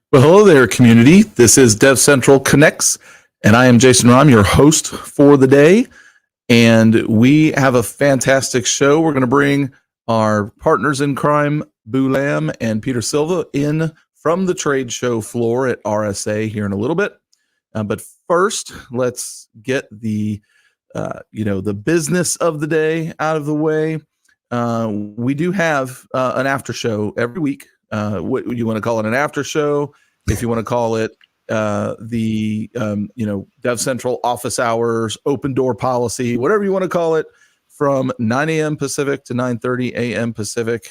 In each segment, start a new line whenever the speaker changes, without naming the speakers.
Well, hello there, community. This is DevCentral Connects, and I am Jason Rahm, your host for the day. And we have a fantastic show. We're going to bring our partners in crime, Boo Lamb and Peter Silva, in from the trade show floor at RSA here in a little bit. But first, let's get the business of the day out of the way. We do have an after show every week. What you want to call it, an after show, if you want to call it the DevCentral office hours, open door policy, whatever you want to call it, from 9 a.m. Pacific to 9:30 a.m. Pacific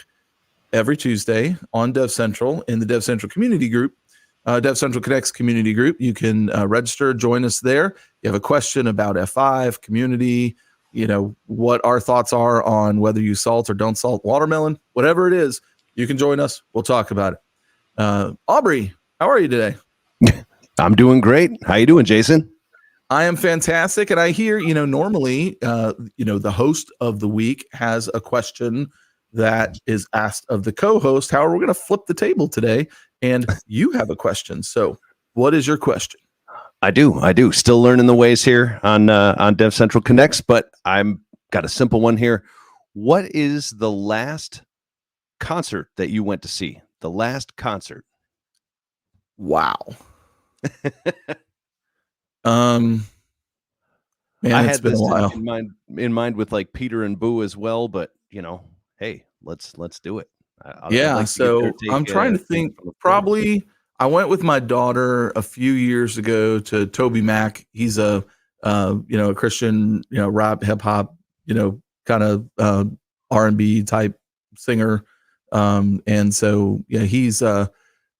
every Tuesday on DevCentral in the DevCentral community group, DevCentral Connects community group. You can register, join us there. You have a question about F5 community, what our thoughts are on whether you salt or don't salt watermelon, whatever it is. You can join us. We'll talk about it. Aubrey, how are you today?
I'm doing great. How you doing, Jason?
I am fantastic. And I hear, normally, the host of the week has a question that is asked of the co-host. However, we're going to flip the table today, and you have a question. So what is your question?
I do. Still learning the ways here on DevCentral Connects, but I'm got a simple one here. What is the last concert that you went to see? The last concert.
Wow. Man,
I
it's
had
been
this
a while.
in mind with like Peter and Boo as well, but hey, let's do it.
So I'm trying to think. Probably I went with my daughter a few years ago to Toby Mac. He's a Christian, rap, hip hop, kind of R&B type singer. And so he's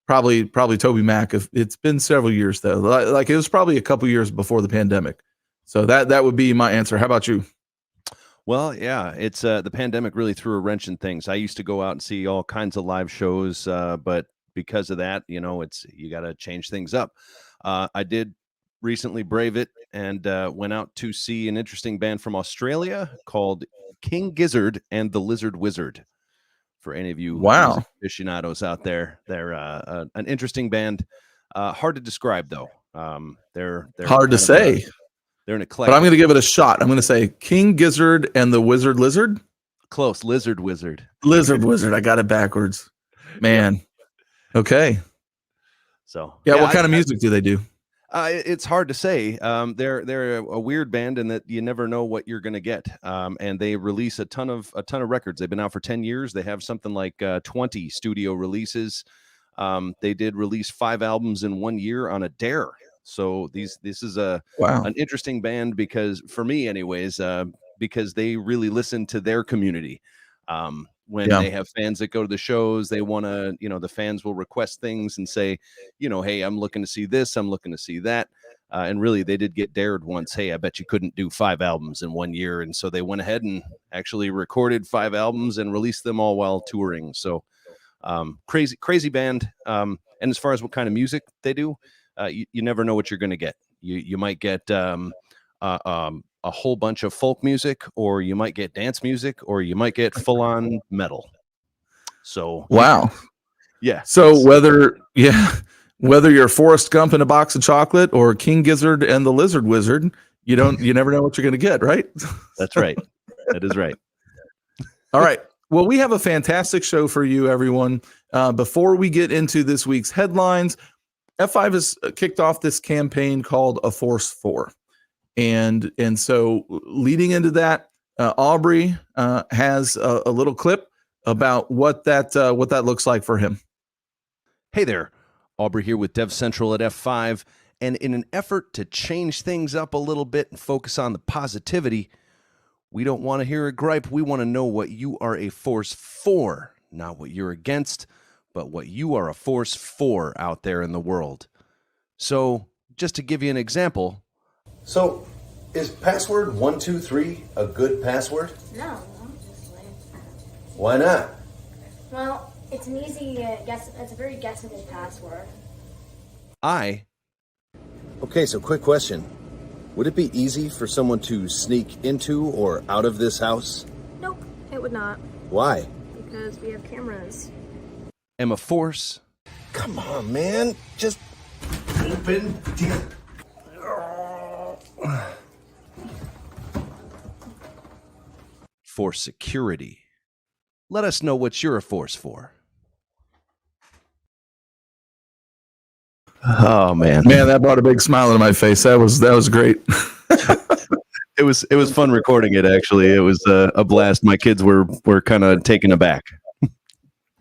probably Toby Mac. It's been several years though. Like it was probably a couple years before the pandemic. So that would be my answer. How about you?
Well, yeah, it's the pandemic really threw a wrench in things. I used to go out and see all kinds of live shows, but because of that, it's you got to change things up. I did recently brave it and went out to see an interesting band from Australia called King Gizzard and the Lizard Wizard. For any of you music aficionados out there, they're an interesting band. Hard to describe though. They're
hard to say.
They're an eclectic.
But I'm going to give it a shot. I'm going to say King Gizzard and the Wizard Lizard.
Close. Lizard Wizard.
Lizard Wizard. I got it backwards. Man. Yep. Okay.
So
what kind of music do they do?
It's hard to say. They're a weird band in that you never know what you're going to get. And they release a ton of records. They've been out for 10 years. They have something like 20 studio releases. They did release 5 albums in 1 year on a dare. So this is an interesting band because for me anyways, because they really listen to their community. When they have fans that go to the shows, they want to, the fans will request things and say, hey, I'm looking to see this, I'm looking to see that. And really they did get dared once. Hey, I bet you couldn't do 5 albums in 1 year. And so they went ahead and actually recorded 5 albums and released them all while touring. So crazy band. And as far as what kind of music they do, you never know what you're going to get. You might get a whole bunch of folk music, or you might get dance music, or you might get full on metal. So
yeah. So whether you're Forrest Gump in a box of chocolate or King Gizzard and the Lizard Wizard, you never know what you're going to get, right?
That's right. That is right.
All right. Well, we have a fantastic show for you, everyone. Before we get into this week's headlines, F5 has kicked off this campaign called A Force 4. And so leading into that, Aubrey has a little clip about what that looks like for him.
Hey there, Aubrey here with DevCentral at F5. And in an effort to change things up a little bit and focus on the positivity, we don't want to hear a gripe. We want to know what you are a force for, not what you're against, but what you are a force for out there in the world. So just to give you an example. So is password 123 a good password?
No.
Why not?
Well, it's an easy guess. It's a very guessable password.
Okay, so quick question. Would it be easy for someone to sneak into or out of this house?
Nope, it would not.
Why?
Because we have cameras.
Am a force
Come on, man. Just open.
For security. Let us know what you're a force for. Oh man,
that brought a big smile on my face. That was great.
It was fun recording it. Actually, it was a blast. My kids were kind of taken aback.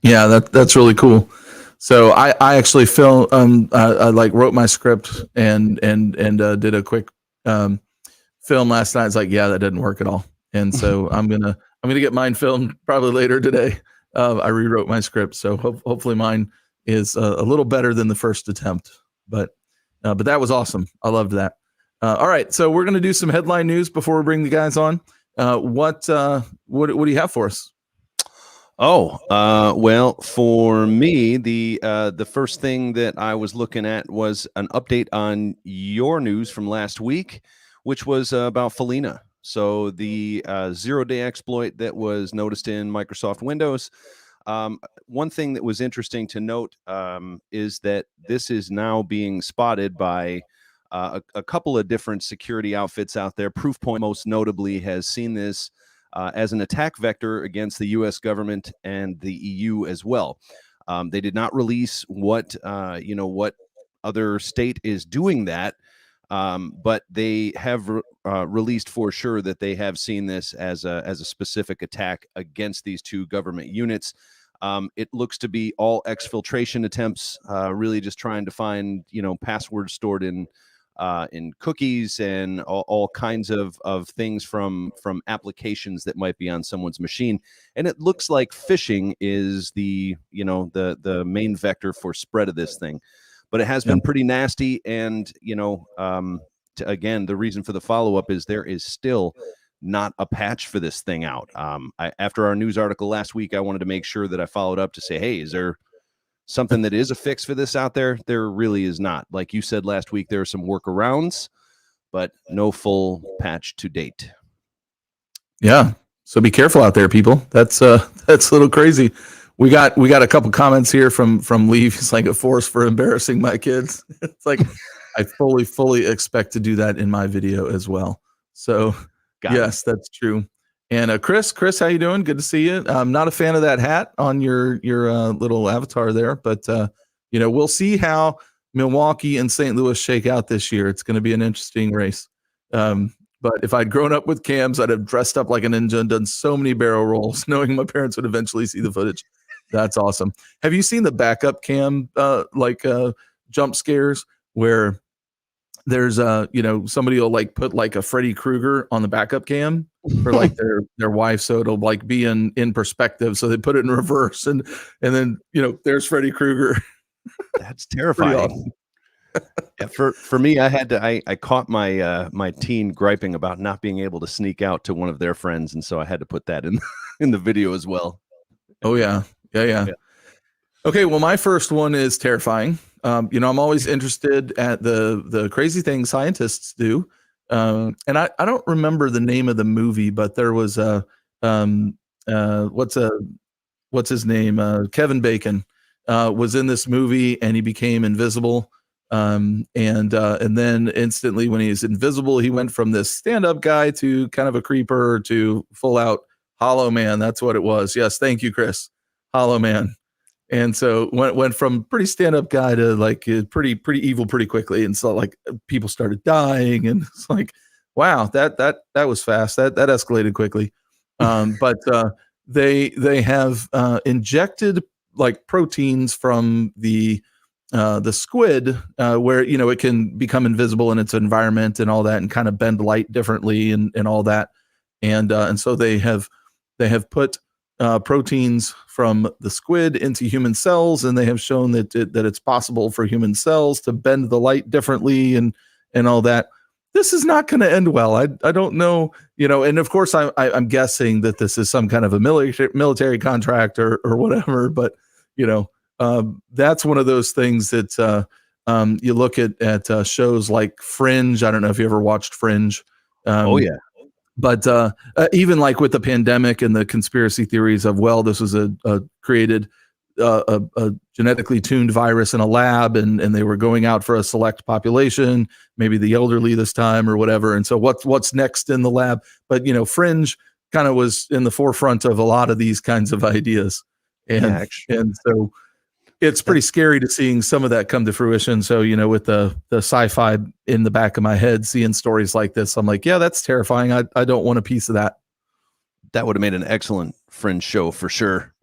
Yeah, that's really cool. So I actually I like wrote my script and did a quick film last night. It's like, yeah, that didn't work at all. And so I'm gonna get mine filmed probably later today. I rewrote my script, so hopefully mine is a little better than the first attempt. But that was awesome. I loved that. All right, so we're gonna do some headline news before we bring the guys on. What do you have for us?
Well, for me, the first thing that I was looking at was an update on your news from last week, which was about Felina. So the 0-day exploit that was noticed in Microsoft Windows. One thing that was interesting to note is that this is now being spotted by a couple of different security outfits out there. Proofpoint, most notably, has seen this as an attack vector against the U.S. government and the EU as well. They did not release what other state is doing that, but they have released for sure that they have seen this as a specific attack against these two government units. It looks to be all exfiltration attempts, really just trying to find passwords stored in cookies and all kinds of things from applications that might be on someone's machine. And it looks like phishing is the main vector for spread of this thing. But it has been pretty nasty. And, again, the reason for the follow-up is there is still not a patch for this thing out. After our news article last week, I wanted to make sure that I followed up to say, hey, is there something that is a fix for this out there? There really is not. Like you said last week, there are some workarounds, but no full patch to date.
Yeah. So be careful out there, people. That's a little crazy. We got a couple comments here from Leave. He's like, a force for embarrassing my kids. It's like, I fully expect to do that in my video as well. So yes, that's true. And Chris, how you doing? Good to see you. I'm not a fan of that hat on your little avatar there, but we'll see how Milwaukee and St. Louis shake out this year. It's going to be an interesting race. But if I'd grown up with cams, I'd have dressed up like a ninja and done so many barrel rolls, knowing my parents would eventually see the footage. That's awesome. Have you seen the backup cam jump scares where there's somebody will like put like a Freddy Krueger on the backup cam for like their wife, so it'll like be in perspective, so they put it in reverse and then there's Freddy Krueger.
That's terrifying.
Awesome.
Yeah, for me, I caught my teen griping about not being able to sneak out to one of their friends, and so I had to put that in the video as well.
Oh yeah. Okay, well, my first one is terrifying. I'm always interested at the crazy things scientists do. And I don't remember the name of the movie, but there was what's his name? Kevin Bacon was in this movie, and he became invisible. And then instantly, when he's invisible, he went from this stand-up guy to kind of a creeper to full out Hollow Man. That's what it was. Yes, thank you, Chris. Hollow Man. And so went from pretty stand-up guy to like pretty evil pretty quickly, and so like people started dying, and it's like, wow, that was fast. That escalated quickly. But they have injected like proteins from the squid where it can become invisible in its environment and all that, and kind of bend light differently and all that, and so they have put proteins from the squid into human cells, and they have shown that it's possible for human cells to bend the light differently and all that. This is not going to end well. I don't know, and of course I'm guessing that this is some kind of a military contract or whatever, but that's one of those things that you look at shows like Fringe. I don't know if you ever watched Fringe.
Oh yeah.
But even like with the pandemic and the conspiracy theories of, well, this was created a genetically tuned virus in a lab, and they were going out for a select population, maybe the elderly this time or whatever. And so what's next in the lab? But Fringe kind of was in the forefront of a lot of these kinds of ideas, and so it's pretty scary to seeing some of that come to fruition. So with the sci-fi in the back of my head, seeing stories like this, I'm like, yeah, that's terrifying. I don't want a piece of that.
That would have made an excellent Fringe show for sure.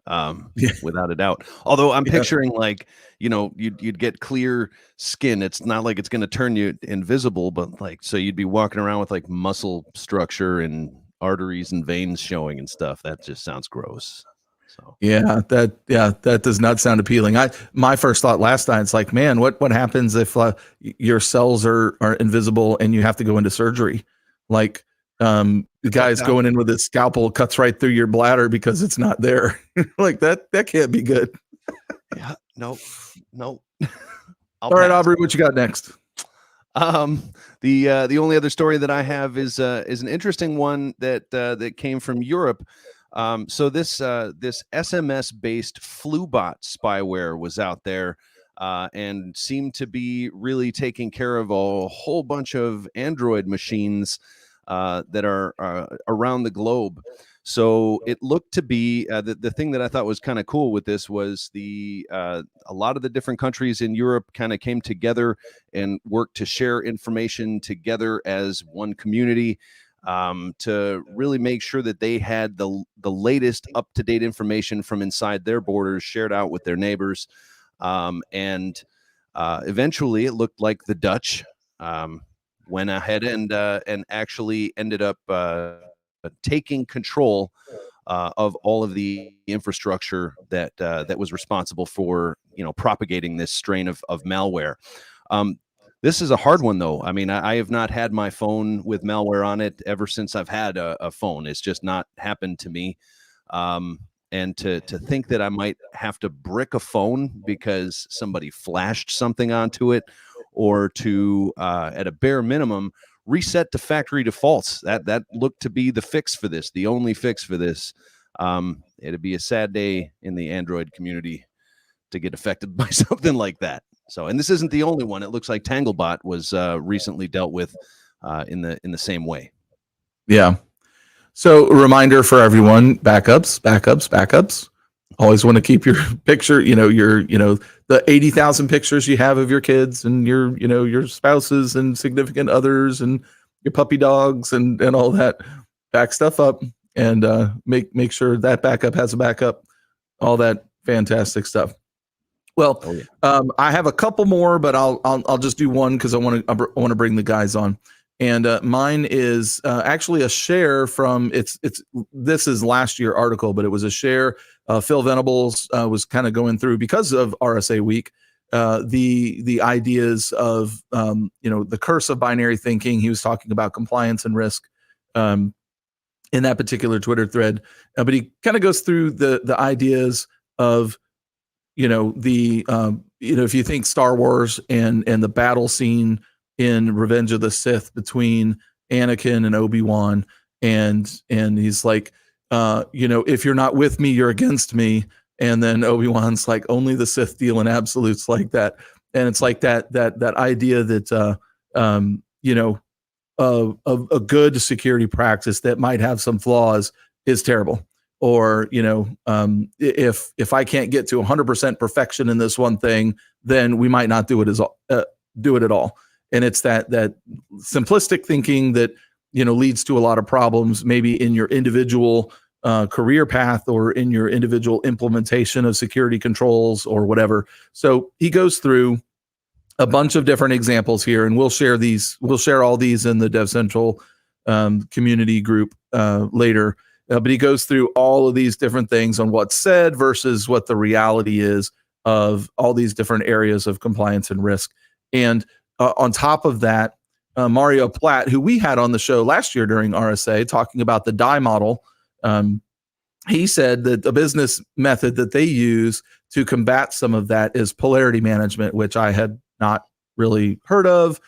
Without a doubt. Although I'm picturing like, you'd get clear skin. It's not like it's going to turn you invisible, but like, so you'd be walking around with like muscle structure and arteries and veins showing and stuff. That just sounds gross. So that does not sound appealing. My first thought last night, it's like, man, what happens if your cells are invisible and you have to go into surgery? Like, the guy's going in with his scalpel, cuts right through your bladder because it's not there. Like that can't be good. Yeah, no.
All right, Aubrey, what you got next?
The only other story that I have is an interesting one that came from Europe. So this SMS based FluBot spyware was out there and seemed to be really taking care of a whole bunch of Android machines that are around the globe. So it looked to be the thing that I thought was kind of cool with this was a lot of the different countries in Europe kind of came together and worked to share information together as one community to really make sure that they had the latest up-to-date information from inside their borders shared out with their neighbors. And eventually it looked like the Dutch went ahead and actually ended up taking control of all of the infrastructure that was responsible for propagating this strain of malware. This is a hard one, though. I mean, I have not had my phone with malware on it ever since I've had a phone. It's just not happened to me. And to think that I might have to brick a phone because somebody flashed something onto it, or to at a bare minimum reset to factory defaults. That looked to be the fix for this, the only fix for this. It'd be a sad day in the Android community to get affected by something like that. So, and this isn't the only one. It looks like Tanglebot was recently dealt with in the same way.
Yeah. So a reminder for everyone, backups. Always want to keep your picture, the 80,000 pictures you have of your kids and your spouses and significant others and your puppy dogs and all that. Back stuff up and make sure that backup has a backup, all that fantastic stuff. Well, I have a couple more, but I'll just do one because I want to bring the guys on. And mine is actually a share from this is last year article, but it was a share. Phil Venables was kind of going through, because of RSA week, the ideas of the curse of binary thinking. He was talking about compliance and risk in that particular Twitter thread, but he kind of goes through the ideas of if you think Star Wars and the battle scene in Revenge of the Sith between Anakin and Obi-Wan, and he's like, if you're not with me, you're against me. And then Obi-Wan's like, only the Sith deal in absolutes like that. And it's like that idea that a good security practice that might have some flaws is terrible. Or if I can't get to 100% perfection in this one thing, then we might not do it at all. And it's that simplistic thinking that leads to a lot of problems, maybe in your individual career path or in your individual implementation of security controls or whatever. So he goes through a bunch of different examples here, and we'll share all these in the DevCentral community group later. But he goes through all of these different things on what's said versus what the reality is of all these different areas of compliance and risk. And on top of that, Mario Platt, who we had on the show last year during RSA, talking about the DIE model, he said that the business method that they use to combat some of that is polarity management, which I had not really heard of.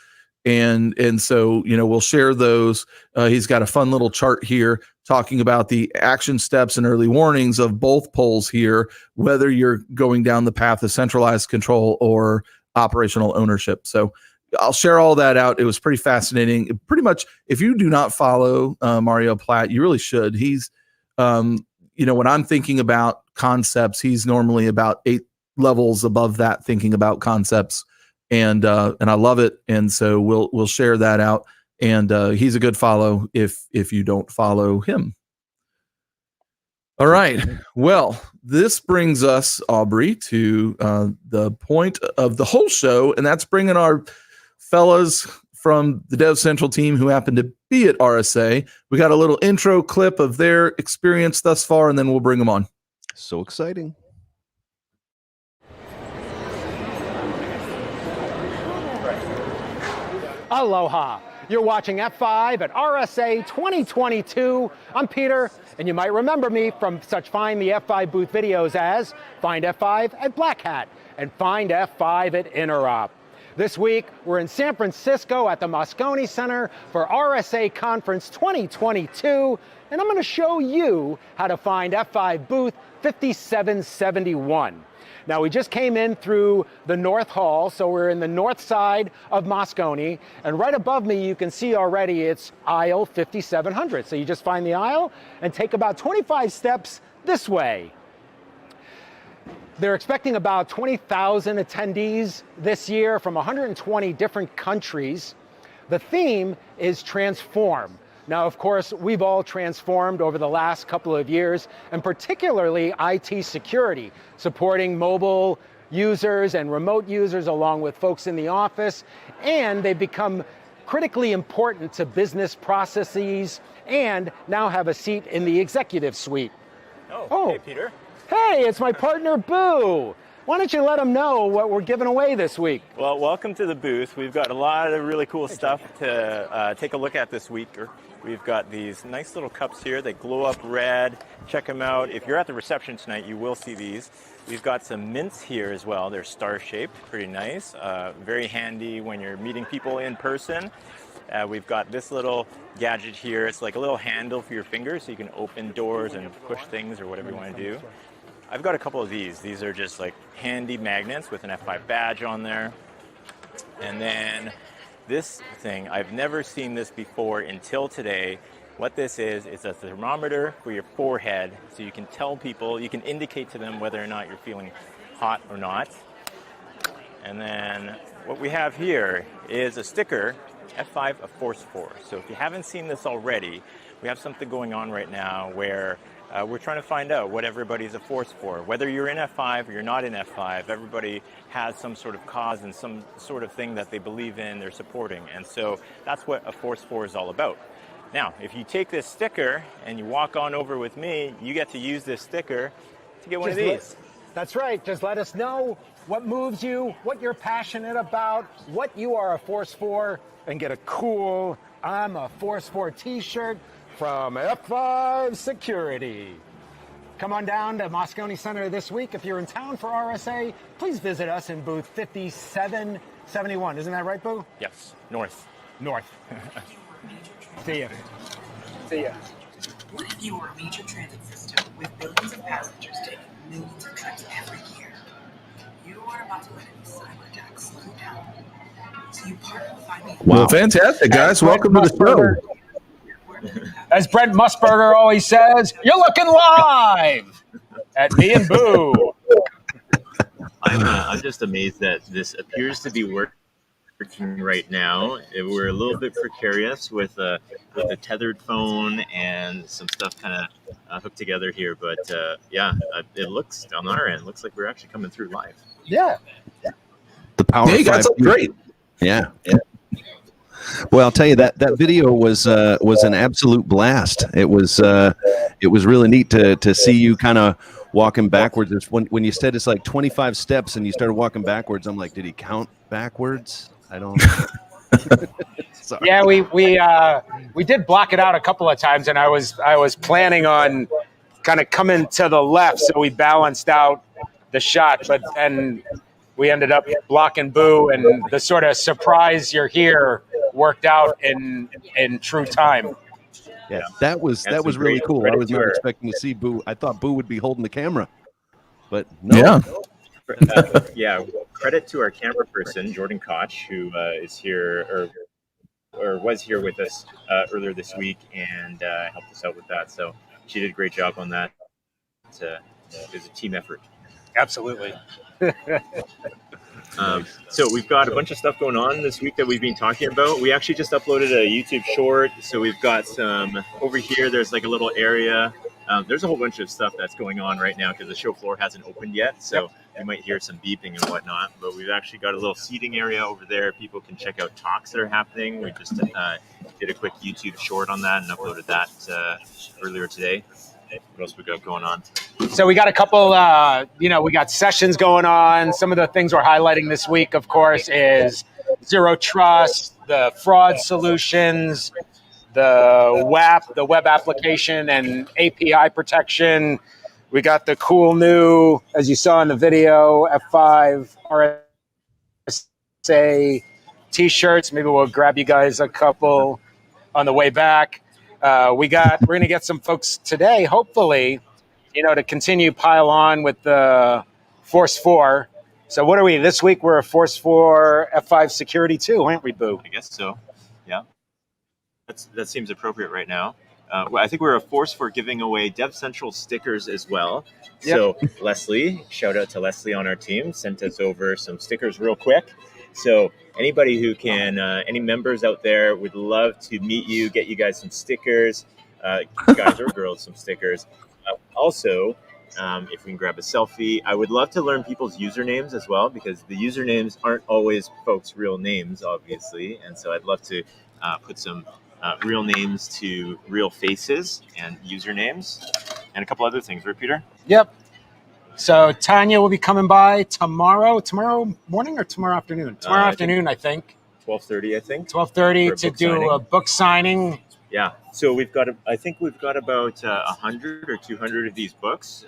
And so, we'll share those. He's got a fun little chart here talking about the action steps and early warnings of both poles here, whether you're going down the path of centralized control or operational ownership. So I'll share all that out. It was pretty fascinating. Pretty much, if you do not follow Mario Platt, you really should. He's, when I'm thinking about concepts, he's normally about 8 levels above that, thinking about concepts. And I love it. And so we'll share that out. And he's a good follow if you don't follow him. All right. Well, this brings us, Aubrey, to the point of the whole show, and that's bringing our fellas from the DevCentral team who happen to be at RSA. We got a little intro clip of their experience thus far, and then we'll bring them on.
So exciting.
Aloha. You're watching F5 at RSA 2022. I'm Peter, and you might remember me from such Find the F5 booth videos as Find F5 at Black Hat and Find F5 at Interop. This week, we're in San Francisco at the Moscone Center for RSA Conference 2022, and I'm going to show you how to find F5 booth 5771. Now, we just came in through the North Hall, so we're in the north side of Moscone, and right above me, you can see already it's aisle 5700. So you just find the aisle and take about 25 steps this way. They're expecting about 20,000 attendees this year from 120 different countries. The theme is transform. Now, of course, we've all transformed over the last couple of years, and particularly IT security, supporting mobile users and remote users along with folks in the office, and they've become critically important to business processes and now have a seat in the executive suite.
Oh, hey, Peter.
Hey, it's my partner, Boo. Why don't you let them know what we're giving away this week?
Well, welcome to the booth. We've got a lot of really cool stuff to take a look at this week. We've got these nice little cups here. They glow up red. Check them out. If you're at the reception tonight, you will see these. We've got some mints here as well. They're star-shaped, pretty nice. Very handy when you're meeting people in person. We've got this little gadget here. It's like a little handle for your fingers, so you can open doors and push things or whatever you want to do. I've got a couple of these. These are just like handy magnets with an F5 badge on there. And then this thing, I've never seen this before until today. What this is, it's a thermometer for your forehead, so you can tell people, you can indicate to them whether or not you're feeling hot or not. And then what we have here is a sticker, F5 a force for. So if you haven't seen this already, we have something going on right now where we're trying to find out what everybody's a force for. Whether you're in F5 or you're not in F5, everybody has some sort of cause and some sort of thing that they believe in, they're supporting. And so that's what a force for is all about. Now, if you take this sticker and you walk on over with me, you get to use this sticker to get one of these.
That's right. Just let us know what moves you, what you're passionate about, what you are a force for, and get a cool I'm a force for t-shirt from F5 Security. Come on down to Moscone Center this week. If you're in town for RSA, please visit us in booth 5771. Isn't that right, Boo?
Yes, north.
North. See ya. See ya.
What if you were a major transit system with billions of passengers taking millions of trips every year? You are about to let a cyber attack slow down. So you partner with IBM.
Well, fantastic, guys. Welcome to the show.
As Brent Musburger always says, you're looking live at me and Boo.
I'm just amazed that this appears to be working right now. We're a little bit precarious with a tethered phone and some stuff kind of hooked together here, but it looks on our end. Looks like we're actually coming through live.
Yeah.
The power.
Hey, you guys look great.
Yeah. Well, I'll tell you that video was an absolute blast. It was really neat to see you kind of walking backwards. When you said it's like 25 steps and you started walking backwards, I'm like, did he count backwards? I don't. Sorry.
Yeah, we did block it out a couple of times, and I was planning on kind of coming to the left, so we balanced out the shot, and we ended up blocking Boo, and the sort of surprise you're here worked out in true time.
Yeah, that was
And some
really
great
cool. I
credit
was
to
not
our-
expecting to see Boo. I thought Boo would be holding the camera, but no.
Yeah.
Credit to our camera person, Jordan Koch, who is here or was here with us earlier this week and helped us out with that. So she did a great job on that. It was a team effort.
Absolutely.
So we've got a bunch of stuff going on this week that we've been talking about. We actually just uploaded a YouTube short. So we've got some over here. There's like a little area. There's a whole bunch of stuff that's going on right now because the show floor hasn't opened yet. So you might hear some beeping and whatnot. But we've actually got a little seating area over there. People can check out talks that are happening. We just did a quick YouTube short on that and uploaded that earlier today. What else we got going on?
So we got a couple, we got sessions going on. Some of the things we're highlighting this week, of course, is Zero Trust, the fraud solutions, the web application and API protection. We got the cool new, as you saw in the video, F5 RSA t-shirts. Maybe we'll grab you guys a couple on the way back. We're going to get some folks today, hopefully, to continue pile on with the Force 4. So what are we? This week we're a Force 4 F5 Security 2, aren't we, Boo?
I guess so. Yeah. That seems appropriate right now. I think we're a force for giving away DevCentral stickers as well.
Yep.
So Leslie, shout out to Leslie on our team, sent us over some stickers real quick. So anybody who can, any members out there would love to meet you, get you guys some stickers, guys or girls, some stickers. Also, if we can grab a selfie, I would love to learn people's usernames as well, because the usernames aren't always folks' real names, obviously. And so I'd love to put some real names to real faces and usernames and a couple other things, right, Peter?
Yep. So Tanya will be coming by tomorrow morning or tomorrow afternoon? Tomorrow afternoon, I think.
12:30, I think.
12:30 to do a book signing.
Yeah. So I think we've got about 100 or 200 of these books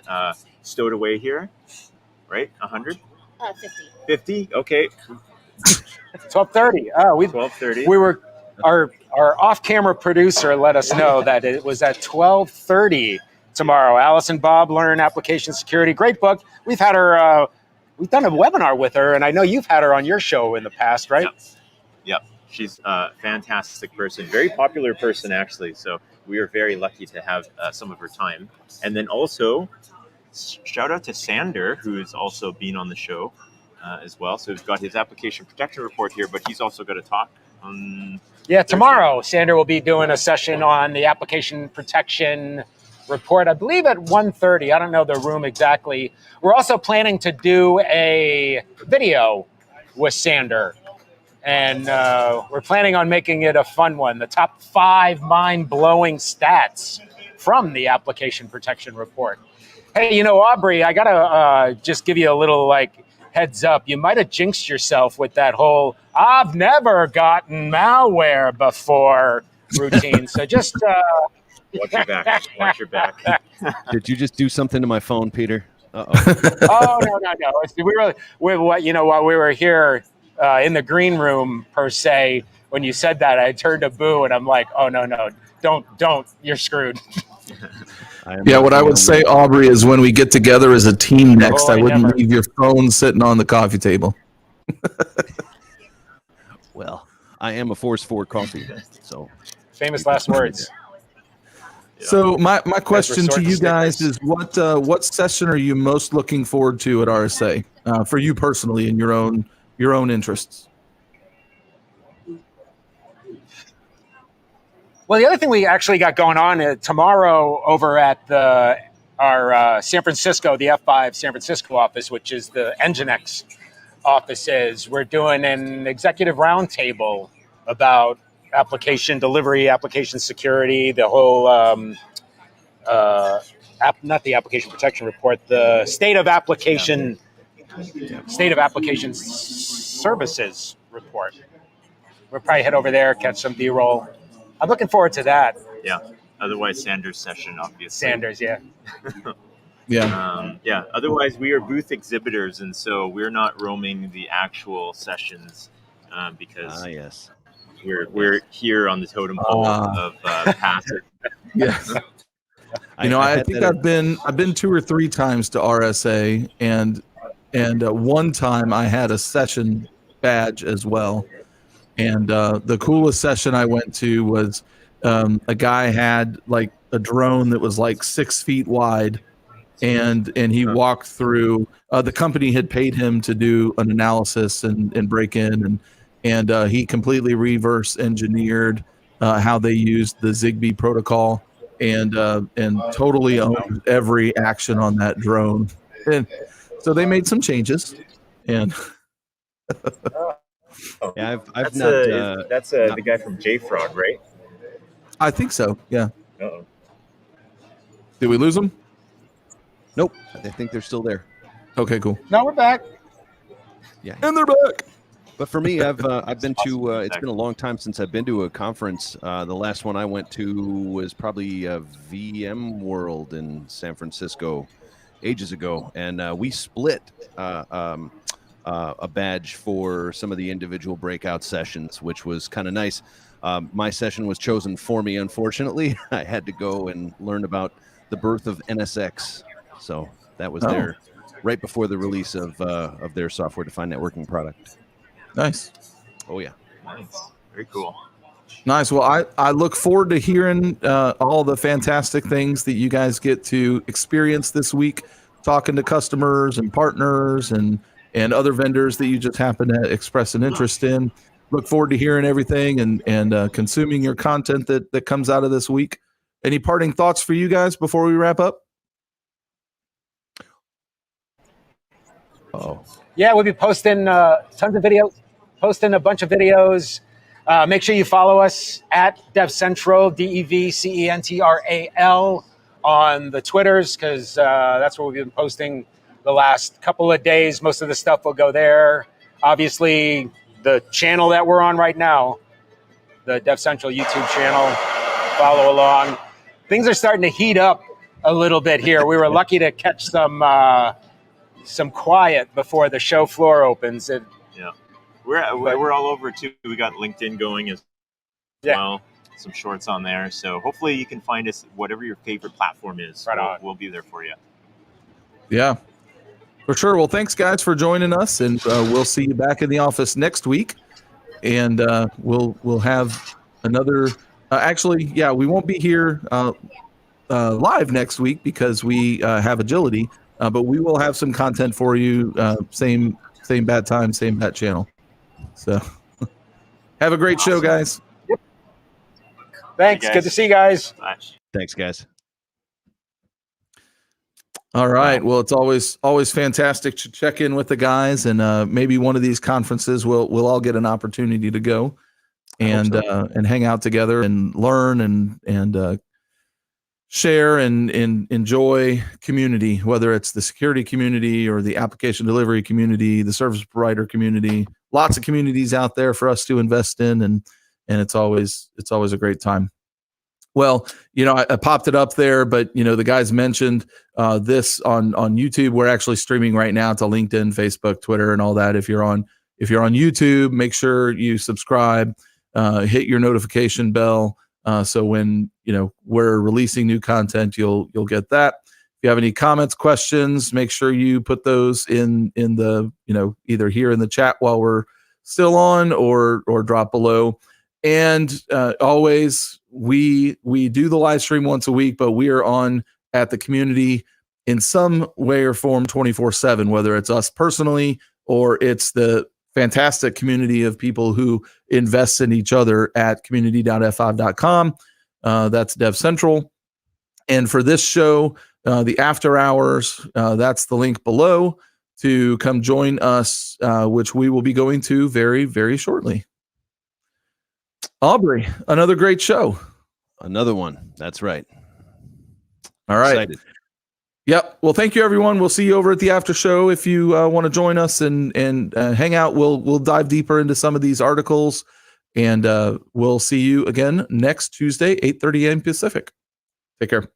stowed away here, right? 100?
50.
50? Okay.
12:30.
12:30.
We were our off-camera producer let us know that it was at 12:30 tomorrow. Alice and Bob Learn Application Security. Great book. We've had her. We've done a webinar with her, and I know you've had her on your show in the past, right?
Yep. She's a fantastic person, very popular person, actually. So we are very lucky to have some of her time. And then also, shout out to Sander, who has also been on the show as well. So he's got his application protection report here, but he's also got a talk on
tomorrow, Sander will be doing a session on the application protection report, I believe at 1:30. I don't know the room exactly. We're also planning to do a video with Sander, and we're planning on making it a fun one. The top 5 mind-blowing stats from the application protection report. Hey, Aubrey, I gotta just give you a little heads up. You might have jinxed yourself with that whole "I've never gotten malware before" routine. So just
watch your back. Watch your back.
Did you just do something to my phone, Peter? Uh-oh.
Oh, no. While we were here in the green room, per se, when you said that, I turned to Boo and I'm like, oh, no, don't, you're screwed.
Yeah, what I would say, Aubrey, is when we get together as a team next, I wouldn't leave your phone sitting on the coffee table.
Well, I am a Force 4 coffee, so.
Famous last words.
So my question to you guys is, what session are you most looking forward to at RSA for you personally in your own interests?
Well, the other thing we actually got going on tomorrow over at our San Francisco, the F5 San Francisco office, which is the Nginx offices, we're doing an executive roundtable about application delivery, application security, the whole, not the application protection report, the state of application services report. We'll probably head over there, catch some B-roll. I'm looking forward to that.
Yeah. Otherwise, Sanders' session, obviously.
Sanders, yeah.
Yeah.
Otherwise, we are booth exhibitors, and so we're not roaming the actual sessions because
yes.
we're here on the totem pole of passive.
Yes. I think I've been 2 or 3 times to RSA, and one time I had a session badge as well. And the coolest session I went to was a guy had like a drone that was like 6 feet wide, and he walked through. The company had paid him to do an analysis and break in, and he completely reverse engineered how they used the Zigbee protocol, and totally owned every action on that drone. And so they made some changes, and
yeah,
that's the guy from JFrog, right?
I think so. Yeah.
Uh-oh.
Did we lose them?
Nope. I think they're still there.
Okay, cool.
No, we're back.
Yeah,
and they're back.
But for me, I've been to. It's been a long time since I've been to a conference. The last one I went to was probably VM World in San Francisco, ages ago, and we split a badge for some of the individual breakout sessions, which was kind of nice. My session was chosen for me. Unfortunately, I had to go and learn about the birth of NSX. So that was there right before the release of their software-defined networking product.
Nice.
Oh yeah.
Nice. Very cool.
Nice. Well, I look forward to hearing all the fantastic things that you guys get to experience this week, talking to customers and partners and other vendors that you just happen to express an interest in. Look forward to hearing everything and consuming your content that comes out of this week. Any parting thoughts for you guys before we wrap up?
Oh.
Yeah, we'll be posting tons of videos, posting a bunch of videos. Make sure you follow us at DevCentral, DevCentral, on the Twitters, because that's where we've been posting the last couple of days. Most of the stuff will go there. Obviously, the channel that we're on right now, the DevCentral YouTube channel, follow along. Things are starting to heat up a little bit here. We were lucky to catch some quiet before the show floor opens.
Yeah, we're all over too. We got LinkedIn going as well. Some shorts on there. So hopefully you can find us whatever your favorite platform is.
Right
we'll be there for you.
Yeah, for sure. Well, thanks guys for joining us, and we'll see you back in the office next week. And we'll have another. Actually, yeah, we won't be here live next week because we have agility. But we will have some content for you. Same bat time, same bat channel. So have a great show, guys.
Yep. Thanks.
Hey, guys.
Good to see you guys.
Thanks, guys.
All right. Well, it's always fantastic to check in with the guys, and maybe one of these conferences we'll all get an opportunity to go and hang out together and learn and share and enjoy community, whether it's the security community or the application delivery community, the service provider community. Lots of communities out there for us to invest in, and it's always a great time. Well, I popped it up there, but the guys mentioned this on YouTube. We're actually streaming right now to LinkedIn, Facebook, Twitter, and all that. If you're on YouTube, make sure you subscribe, hit your notification bell. So when we're releasing new content, you'll get that. If you have any comments, questions, make sure you put those in the either here in the chat while we're still on, or drop below. And always we do the live stream once a week, but we are on at the community in some way or form 24/7, whether it's us personally or it's the fantastic community of people who invest in each other at community.f5.com. That's DevCentral. And for this show, the after hours, that's the link below to come join us, which we will be going to very, very shortly. Aubrey, another great show.
Another one. That's right.
All right.
Excited.
Yep. Well, thank you, everyone. We'll see you over at the after show. If you want to join us and hang out, we'll dive deeper into some of these articles, and we'll see you again next Tuesday, 8:30 a.m. Pacific. Take care.